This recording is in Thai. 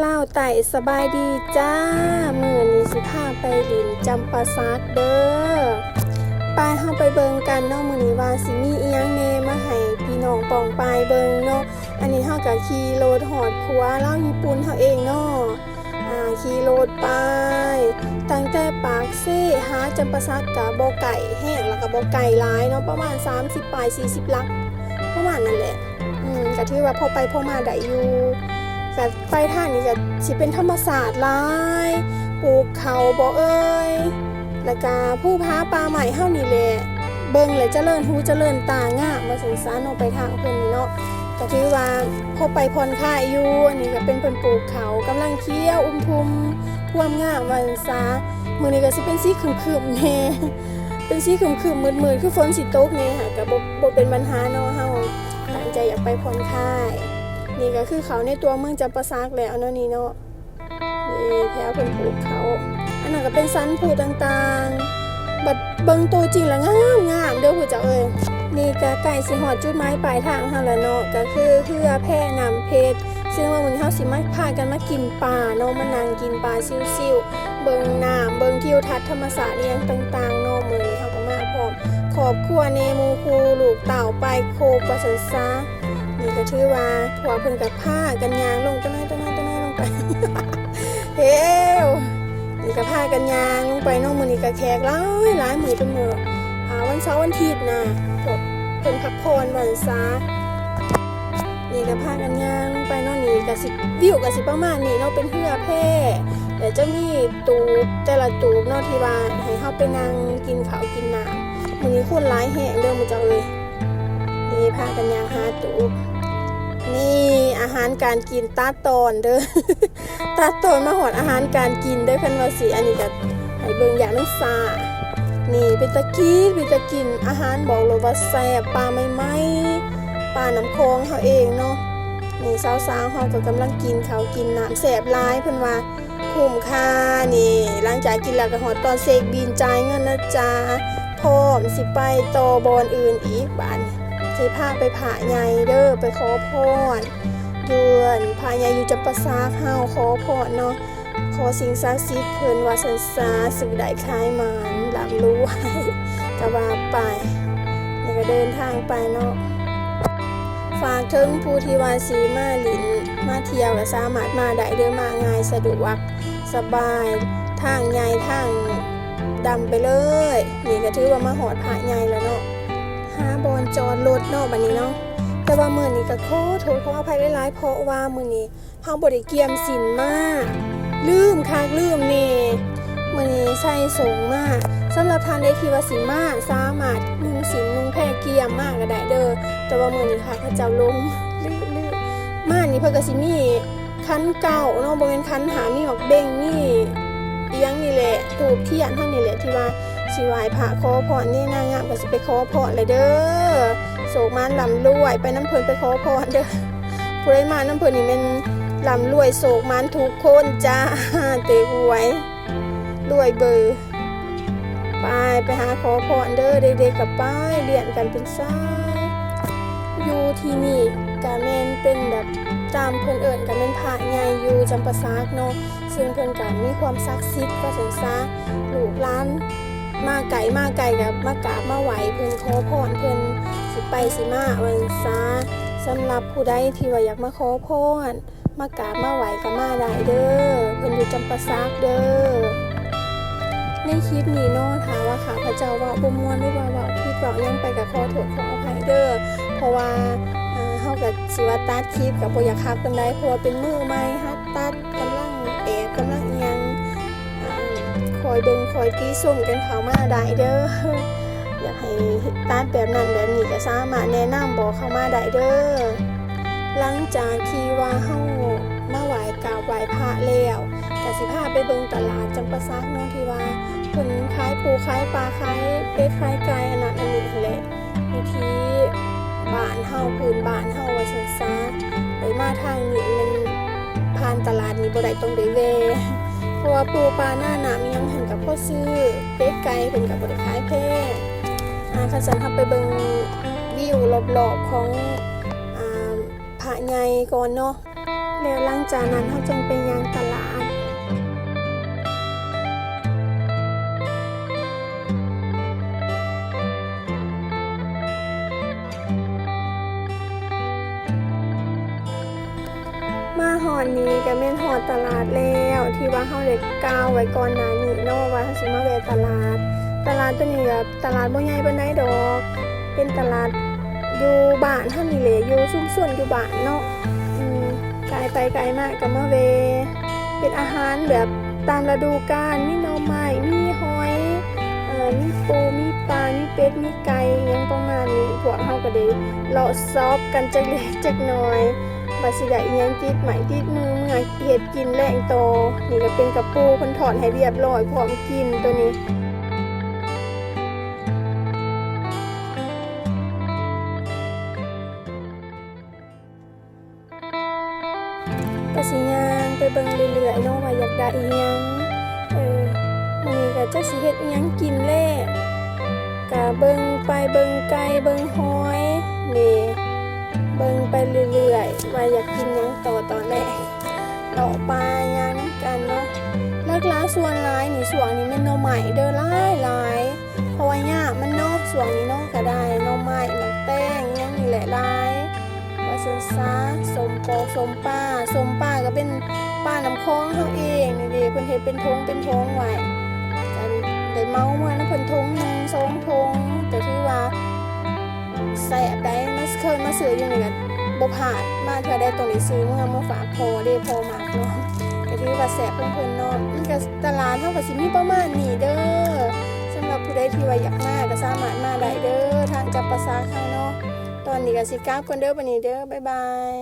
ลาวไต่สบายดีจ้ามื้อนี้สิพาไปลินจำปาสักเด้อไปเฮาไปเบิ่งกันเนาะมื้อนี้ว่าสิมีอีหยังแหน่มาให้พี่น้องป้องปายเบิ่งเนาะอันนี้เฮาก็ขี่รถฮอดผัวลาวญี่ปุ่นเฮาเองเนาะขี่รถไปตั้งแต่ปากเซ่หาจำปาสักก็บ่ไกลแห้งแล้วก็บ่ไกลหลายเนาะประมาณ30ปลาย40ลักประมาณนั้นแหละก็ถือว่าพอไปพอมาได้อยู่ก็ไปทางนี้ก็สิเป็นธรรมศาสตร์หลายปลูกเขาบ่เอ้ยแล้วก็ผู้พาป่าใหม่เฮานี่แหละเบิ่งเลยเจริญหูเจริญตางามมาสงสารออกไปทางเพิ่นนี่เนาะก็ถือว่าพอไปผ่อนคลายอยู่อันนี้ก็เป็นเพิ่นปลูกเขากำลังเคี้ยวทุมท่วมงามว่าจังซะมื้อนี้ก็สิเป็นสีครึมๆแน่เป็นสีครึมๆมืดๆคือฝนสิตกแน่ค่ะก็บ่เป็นปัญหาเนาะเฮาตั้งใจอยากไปผ่อนคลายนี่ก็คือเขาในตัวเมืองจำปาสักแล้วเนาะนี่เนาะนี่แถวเพิ่นปลูกเขาอันนั้นก็เป็นสันผูต่างๆบัดเบิ่งตัวจริงแล้วงามเด้อผู้เจ้าเอ้ยนี่ก็ใกล้สิฮอดจุดหมายปลายทางเฮาแล้วเนาะก็คือเรือแพน้ำเพชรซึ่งว่ามื้อนี้เฮาสิมาพากันมากินปลาเนาะมานั่งกินปลาซิวๆเบิ่งน้ำเบิ่งทิวทัศน์ธรรมชาติอย่างต่างๆเนาะมื้อนี้เฮาก็มาพร้อมครอบครัวเนหมู่คู่ลูกเต้าไปโคกว่าซั่นซะนี่ก็ถือว่าผัวเพิ่นก็พากันย่างลงต้นไม้ลงไป เฮ้วนี่ก็พากันย่างลงไปเนาะมื้อนี้ก็แขกหลายมื้อเป็นมื้อวันเสาร์วันอาทิตย์น่ะพวกเพิ่นพักผ่อนวันซะนี่ก็พากันย่างลงไปเนาะนี่ก็สิวิวก็สิประมาณนี้เนาะเป็นเรือแพแต่จะมีตูบแต่ละตูบเนาะที่ว่าให้เฮาไปนั่งกินข้าวกินน้ำมื้อนี้คนหลายแฮงเด้อมื้อเจ้าเอ้ยนี่พากันย่างหาตูบนี่อาหารการกินตาตอนเด้อ ตาตอนมาหอดอาหารการกินเด้อคันว่าสิอันนี้ก็ให้เบิ่งอย่างนึงซานี่เป็นตะกินอาหารบอกเลยว่าแซ่บปลาใหม่ๆปลาน้ำคลองเฮาเองเนาะนี่สาวๆเฮาก็กำลังกินข้าวกินน้ำแซ่บหลายเพิ่นว่าคุ้มค่านี่หลังจากกินแล้วก็ฮอดตอนเช็คบิลจ่ายเงินนะจ๊ะพร้อมสิไปต่อบอนอื่นอีกบาดสิพาไปผาใหญ่เด้อไปขอพรเดือนผาใหญ่อยู่จำปาสักเฮาขอพรเนาะขอสิ่งศักดิ์สิทธิ์เพิ่นว่าสันสาสิ่งใดคล้ายหมานลำรวยก็ว่าไปนี่ก็เดินทางไปเนาะฝากถึงผู้ที่ว่าสิมาลินมาเที่ยวก็สามารถมาได้เด้อมาง่ายสะดวกสบายทางใหญ่ทางดำไปเลยนี่ก็ถือว่ามาหอดผาใหญ่แล้วเนาะหาบอนจอดรถเนาะบัดนี้เนาะแต่ว่ามื้อนี้ก็ขอโทษขออภัยหลายๆเพราะว่ามื้อนี้เฮาบ่ได้เกียมศีลมาลืมคักลืมแน่มื้อนี้ใส่สงมาสำหรับท่านใดที่ว่าสิมาสามารถนุ่งศีลนุ่งแพรเกียมมาก็ได้เด้อแต่ว่ามื้อนี้ค่ะเขาเจ้าลงลืมมานี่เพิ่นก็สิมีคันเก่าเนาะบ่แม่นคันหามีหอกเบ่งนี่อีหยังนี่แหละถูกเทียนเฮานี่แหละที่ว่าสิไหว้พระขอพรนี่นางงามก็สิไปขอพรเลยเด้อโศกมานลำรวยไปน้ำเพิ่นไปขอพรเด้อผู้ใดมาน้ำเพิ่นนี่แม่นลำรวยโศกมานทุกคนจ้าเตะหวยรวยเบอร์ไปหาขอพรเด้อเด็กๆกับป้ายเรียนกันเป็นสายอยู่ที่นี่กะแม่นเป็นแบบตามเพิ่นเอิ้นกะแม่นพระใหญ่อยู่จำปาสักเนาะซึ่งเพิ่นก็มีความศักดิ์สิทธิ์ว่าซั่นซะลูกหลานมาไกลกับมากราบมาไหว้เพิ่นขอพรเพิ่นสิไปสิมาว่าซั่นซะสำหรับผู้ใดที่ว่าอยากมาขอพรมากราบมาไหว้ก็มาได้เด้อเพิ่นอยู่จำปาสักเด้อในคลิปนี้เนาะถ้าว่าข้าพเจ้าว่าบ่ม่วนหรือว่าเว้าผิดเว้าหยังไปก็ขอโทษขออภัยเด้อเพราะว่าเฮาก็สิว่าตัดคลิปก็บ่อยากคักปานใดเพราะว่าเป็นมือใหม่ฮัดตัดกำลังกำลังอิหยังคอยเบิ่งคอยตีส้มกันเข้ามาได้เด้ออยากให้ตัดแบบนั้นแบบนี้ก็สามารถแนะนำบอกเข้ามาได้เด้อหลังจากที่ว่าเฮามาไหว้กราบไหว้พระแล้วก็สิพาไปเบิ่งตลาดจำปาสักเนาะที่ว่าเพิ่นขายปูขายปลาขายเป็ดขายไก่อันนั้นอันนี้แหละวิธีบ้านเฮาพื้นบ้านเฮาว่าซั่นซะไปมาทางนี้มันผ่านตลาดนี้บ่ได้ต้องได้แวะเพราะว่าปูปลาหน้าน้ำยังเห็นกับพ่อซื้อเป็ดไก่เพิ่นก็บ่ได้ขายแพงคันซั่นเฮาไปเบิ่งวิวรอบๆของผาใหญ่ก่อนเนาะ แล้วหลังจากนั้นเขาจึงไปยังตลาดมาหอดนี้ก็แม่นหอดตลาดแล้วที่ว่าเขาได้กล่าวไว้ก่อนหน้านี้เนาะว่าเขาสิมาแวะตลาดตัวนี้ก็ตลาดบ่ใหญ่ปานใดดอกเป็นตลาดอยู่บ้านเฮานี่แหละอยู่ชุมชนอยู่บ้านเนาะไกลไปไกลมากก็มาแวะเป็นอาหารแบบตามฤดูกาลมีหน่อไม้มีหอยมีปูมีปลามีเป็ดมีไก่หยังประมาณนี้พวกเฮาก็ได้เลาะซอบกันจักเล็กจักน้อยว่าสิได้อีหยังติดไม้ติดมือเมื่อเฮ็ดกินแลงโตนี่ก็เป็นกระปูเพิ่นถอนให้เรียบร้อยพร้อมกินตัวนี้ก็สิย่างไปเบิ่งเรื่อยๆเนาะว่าอยากได้อีหยังมื้อนี้ก็จักสิเฮ็ดอีหยังกินแลก็เบิ่งไปเบิ่งไก่เบิ่งหอยนี่เบิ่งไปเรื่อยๆว่าอยากกินหยังต่อตอนแรกเลาะปลาย่างนํกันเนาะหลักๆส่วนหลายนี่ช่วงนี้แม่นหน่อไม้เด้อหลายเพราะว่ายากมันเนาะช่วงนี้เนาะก็ได้หน่อไม้มันแป้งหยังนี่แหละหลายว่าซั่นซะสมปอกสมป้าก็เป็นป้าน้ำคลองเฮาเองนี่เด้เพิ่นเฮ็ดเป็นทงไว้กันได้เมาเมื่อนั้นเพิ่นทงนึง2ทงแต่ที่ว่าแซ่บได้มาเคยมาซื้ออยู่นี่ก็บ่พลาดมาเทื่อได้ตรงนี้ซื้อเมื่อมาฝากพ่อเด้พ่อมากเนาะก็ถือว่าแซ่บเพิ่นเนาะมันก็ตลาดเฮาก็สิมีประมาณนี้เด้อสำหรับผู้ใดที่ว่าอยากมาก็สามารถมาได้เด้อทางจับประสาทเฮาเนาะตอนนี้ก็สิกลับก่อนเด้อบัดนี้เด้อบ๊ายบาย